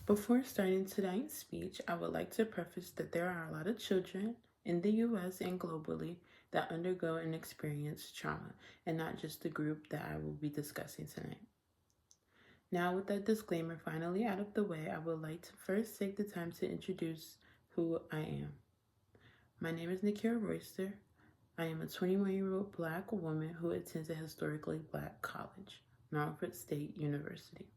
Before starting tonight's speech, I would like to preface that there are a lot of children in the US and globally that undergo and experience trauma, and not just the group that I will be discussing tonight. Now, with that disclaimer finally out of the way, I would like to first take the time to introduce who I am. My name is Nakira Royster. I am a 21-year-old Black woman who attends a historically Black college, Marlford State University.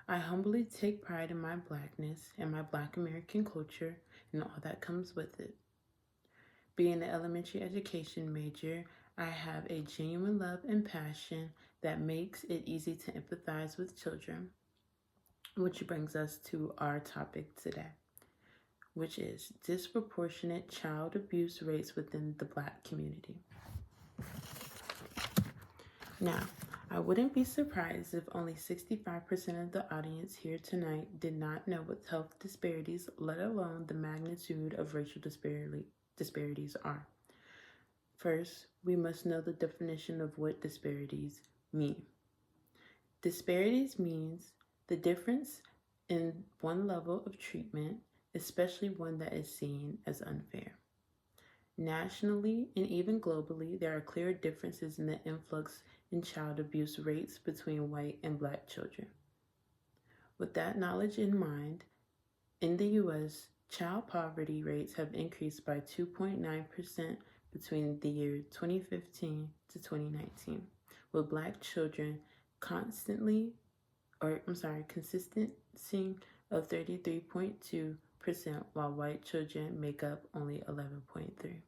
I humbly take pride in my Blackness and my Black American culture and all that comes with it. Being an elementary education major, I have a genuine love and passion that makes it easy to empathize with children, which brings us to our topic today, which is disproportionate child abuse rates within the Black community. Now, I wouldn't be surprised if only 65% of the audience here tonight did not know what health disparities, let alone the magnitude of racial disparities are. First, we must know the definition of what disparities mean. Disparities means the difference in one level of treatment, especially one that is seen as unfair. Nationally and even globally, there are clear differences in the influx in child abuse rates between white and Black children. With that knowledge in mind, in the US, child poverty rates have increased by 2.9% between the year 2015 to 2019, with Black children consistency of 33.2%, while white children make up only 11.3%.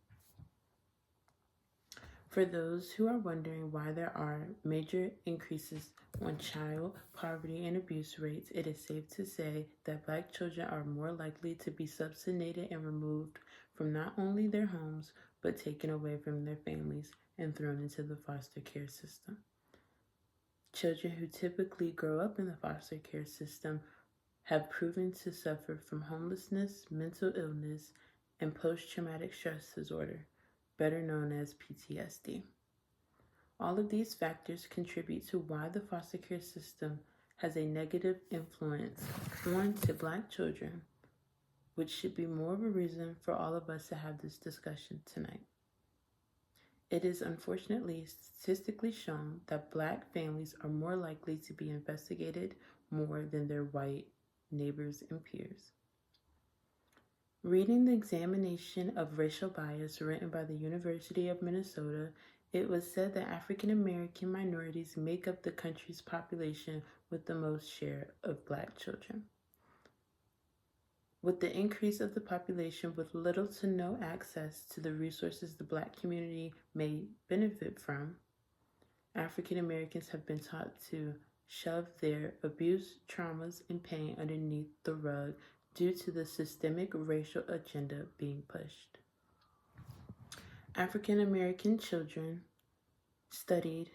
For those who are wondering why there are major increases on child poverty and abuse rates, it is safe to say that Black children are more likely to be subsidized and removed from not only their homes, but taken away from their families and thrown into the foster care system. Children who typically grow up in the foster care system have proven to suffer from homelessness, mental illness, and post-traumatic stress disorder, better known as PTSD. All of these factors contribute to why the foster care system has a negative influence on Black children, which should be more of a reason for all of us to have this discussion tonight. It is unfortunately statistically shown that Black families are more likely to be investigated more than their white neighbors and peers. Reading the examination of racial bias written by the University of Minnesota, it was said that African American minorities make up the country's population with the most share of Black children. With the increase of the population with little to no access to the resources the Black community may benefit from, African Americans have been taught to shove their abuse, traumas, and pain underneath the rug due to the systemic racial agenda being pushed. African American children stated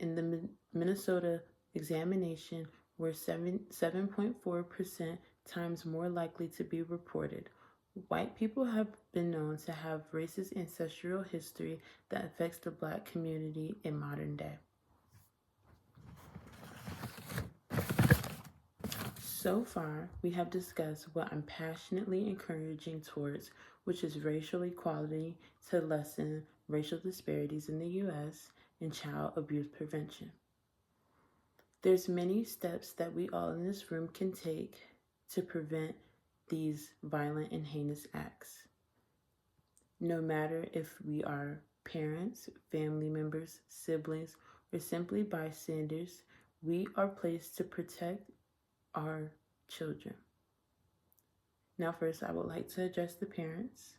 in the Minnesota examination were 7.4% times more likely to be reported. White people have been known to have racist ancestral history that affects the Black community in modern day. So far, we have discussed what I'm passionately encouraging towards, which is racial equality to lessen racial disparities in the U.S. and child abuse prevention. There's many steps that we all in this room can take to prevent these violent and heinous acts. No matter if we are parents, family members, siblings, or simply bystanders, we are placed to protect our children. Now, first, I would like to address the parents.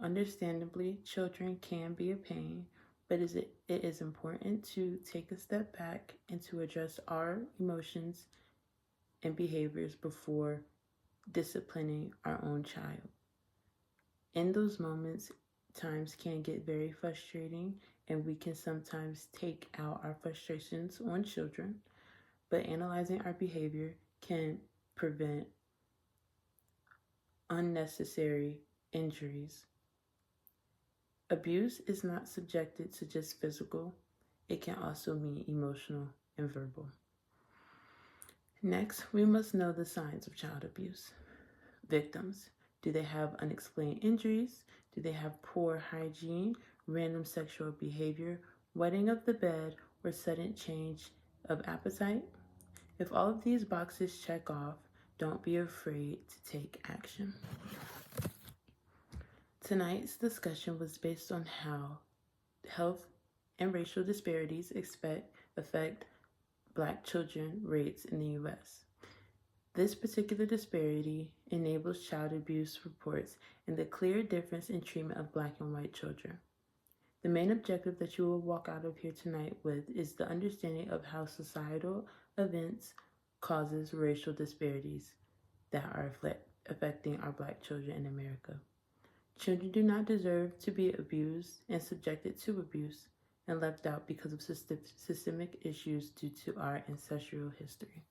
Understandably, children can be a pain, but it is important to take a step back and to address our emotions and behaviors before disciplining our own child. In those moments, times can get very frustrating, and we can sometimes take out our frustrations on children, but analyzing our behavior can prevent unnecessary injuries. Abuse is not subjected to just physical, it can also mean emotional and verbal. Next, we must know the signs of child abuse. Victims. Do they have unexplained injuries? Do they have poor hygiene, random sexual behavior, wetting of the bed, or sudden change of appetite? If all of these boxes check off, don't be afraid to take action. Tonight's discussion was based on how health and racial disparities affect Black children rates in the U.S. This particular disparity enables child abuse reports and the clear difference in treatment of Black and white children. The main objective that you will walk out of here tonight with is the understanding of how societal events causes racial disparities that are affecting our Black children in America. Children do not deserve to be abused and subjected to abuse and left out because of systemic issues due to our ancestral history.